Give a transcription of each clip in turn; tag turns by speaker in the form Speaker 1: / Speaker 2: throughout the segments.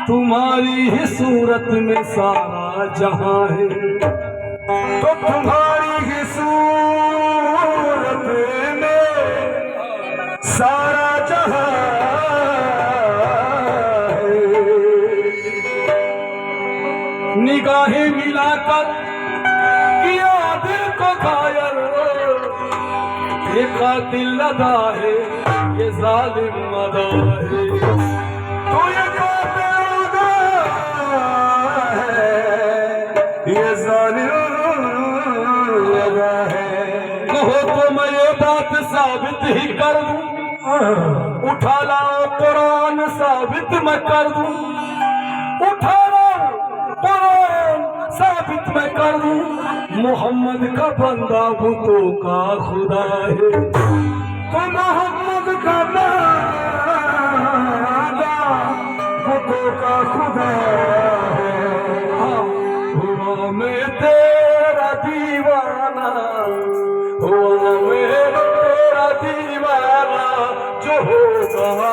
Speaker 1: तुम्हारी ही सूरत में सारा जहां है, तो तुम्हारी ही सूरत में सारा जहां है। निगाहें मिलाकर किया दिल को घायल, ये कातिल लगा है, ये जालिम मदा है। तो ये ये जालिम लगा है। कहो तो मैं ये बात साबित ही कर दूं, उठा लाओ कुरान साबित मैं कर दूं, उठा लाओ कुरान साबित मैं कर दूं। मोहम्मद का बंदा भूतों का खुदा है, तो मोहम्मद का बंदा भूतों का खुदा है। हुआ मैं तेरा दीवाना, हुआ मैं तेरा दीवाना, जो होगा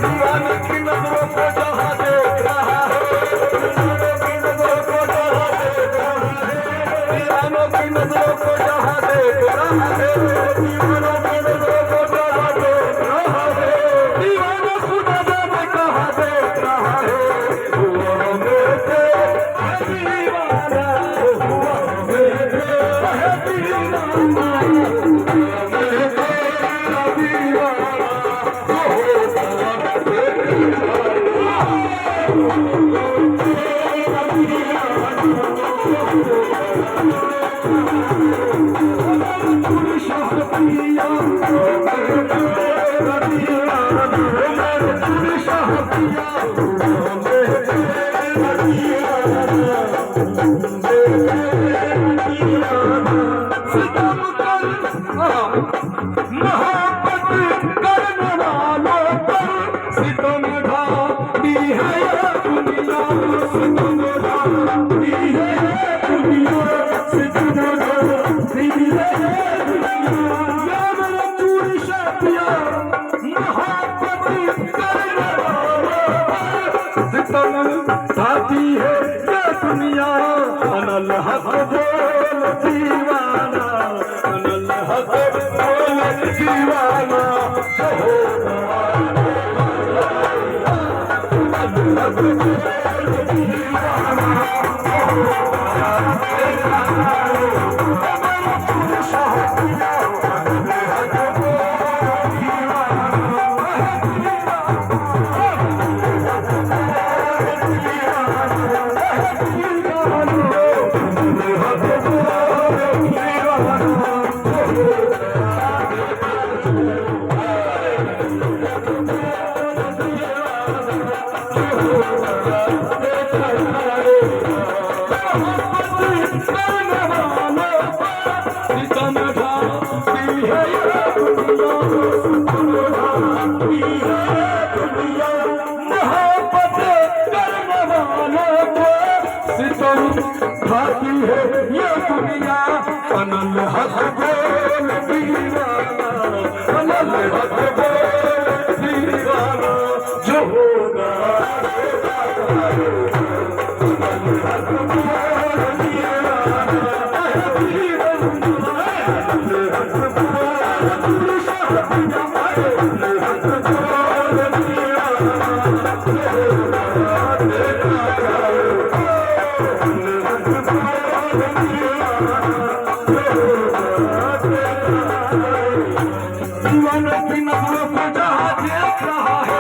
Speaker 1: दीवाने की नजरों को जहां देख रहा है, दीवानों की नजरों को जहां देख रहा है, दीवानों की नजरों को जहां देख रहा है, दीवानों की नजरों को जहां देख रहा है, दीवाना खुदा जाने कहां देख रहा है। हुआ मेरे दीवाना, हुआ मेरे दीवाना, मोहब्बत करने वालों पर सितम ढाती है ये दुनिया, सितम ढाती है ये दुनिया, सितम ढाती है ये दुनिया। या मेरे चूर शादिया मोहब्बत करने वालों पर सितम ढाती है ये दुनिया। अनल हक बोल दीवाना, अनल हक बोल दीवाना, जो होगा अनल हक बोल दीवाना, जो होगा खाती है ये दुनिया। अनल हक बोल दीवाना, अनल हक बोल दीवाना, जो होगा अनल हक बोल दीवाना, अनल हक बोल दीवानों की नजरों को जहां देख रहा है,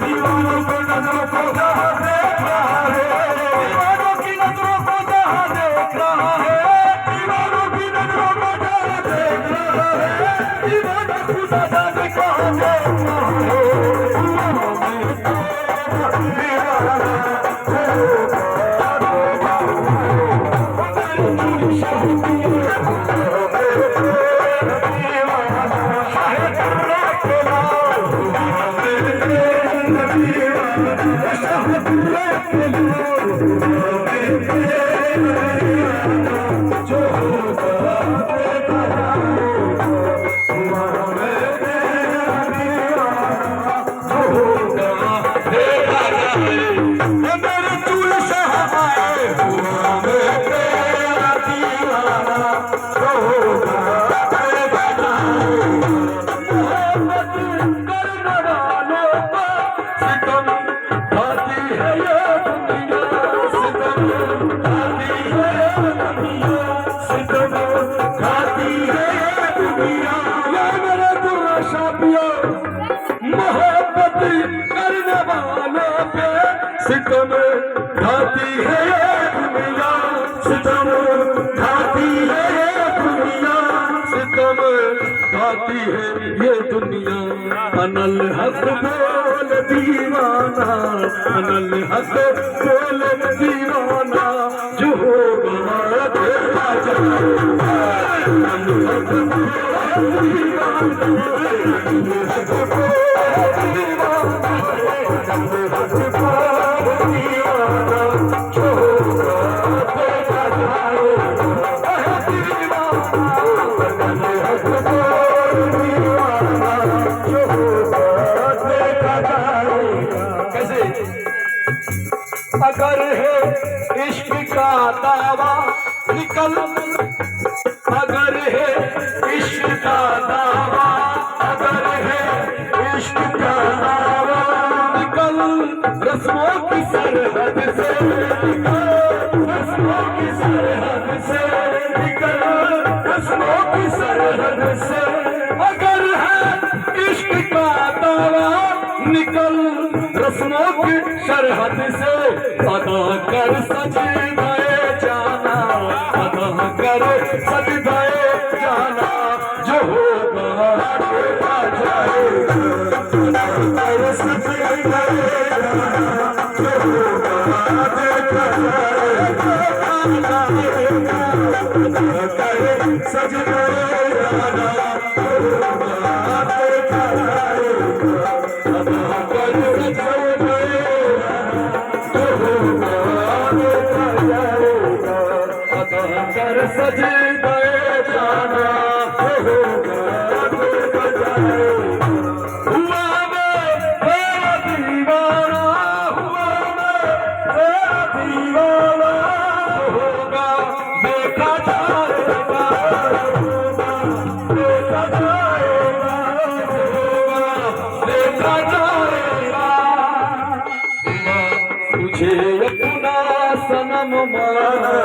Speaker 1: दीवानों को नजरों को जहां देख रहा है, दीवानों की नजरों को जहां देख रहा है, दीवानों की नजरों को जहां देख रहा है, दीवाना खुदा जाने कहां देख रहा है। मोहब्बत करने वालों पे सितम ढाती है ये दुनिया, सितम ढाती है ये दुनिया, सितम ढाती है ये दुनिया। अनल हक बोल दीवाना, अनल हक बोल दीवाना, जो होगा देखा जाएगा। अनल हक बोल दीवाना, निकल अगर है इश्क का दावा, अगर है इश्क का दावा, निकल रस्मों की सरहद से, निकल रस्मों की सरहद से, निकल रस्मों की सरहद से, अगर है इश्क का दावा, निकल रस्मों की सरहद से, अदा कर सजदाए जाना, अदा कर सजदाए जाना, जो होगा देखा जाएगा, अदा कर सजदाए जाना, जो होगा देखा जाएगा, अदा कर सजदाए जाना, जो होगा देखा जाएगा, अदा कर सजदाए कर सजदाए जाना, हुआ मैं तेरा दीवाना, हुआ मैं तेरा दीवाना, होगा देखा जाएगा, देखा जाएगा, देखा जाएगा, तुझे अपना सनम माना,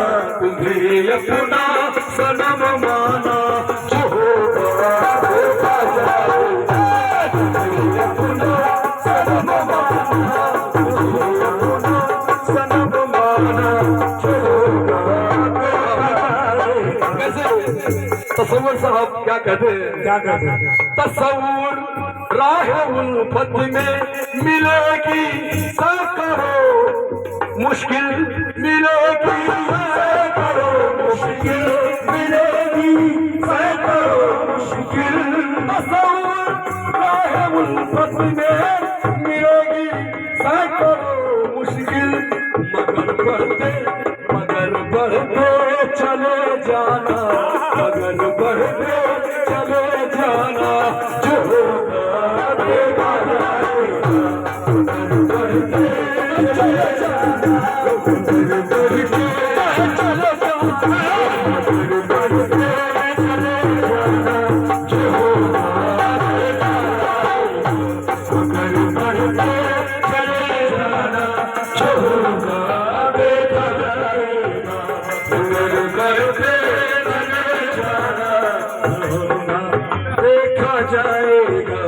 Speaker 1: तुझे अपना सनम माना, जो होगा देखा जाएगा, तुझे अपना सनम माना, तुझे अपना सनम माना, जो होगा देखा जाएगा। कैसे तसव्वुर साहब क्या कहते हैं, क्या कहते हैं? तसव्वुर राह उल्फत में मिलेगी सैकड़ों मुश्किल, मिलेगी सैकड़ों मुश्किल, मिलेगी सैकड़ों मुश्किल, तसव्वुर राह उल्फत में मिलेगी सैकड़ों मुश्किल, मगर बढ़ते चले जाना, मगर बढ़ते चले जाना, जो होगा देखा जाएगा, मगर बढ़ते चले जाना, मगर बढ़ते चले जाना, मगर बढ़ते चले जाना, जो होगा देखा जाएगा, मगर बढ़ते चले जाना, जो होगा देखा जाएगा, मगर बढ़ते चले जाना, देखा जाएगा।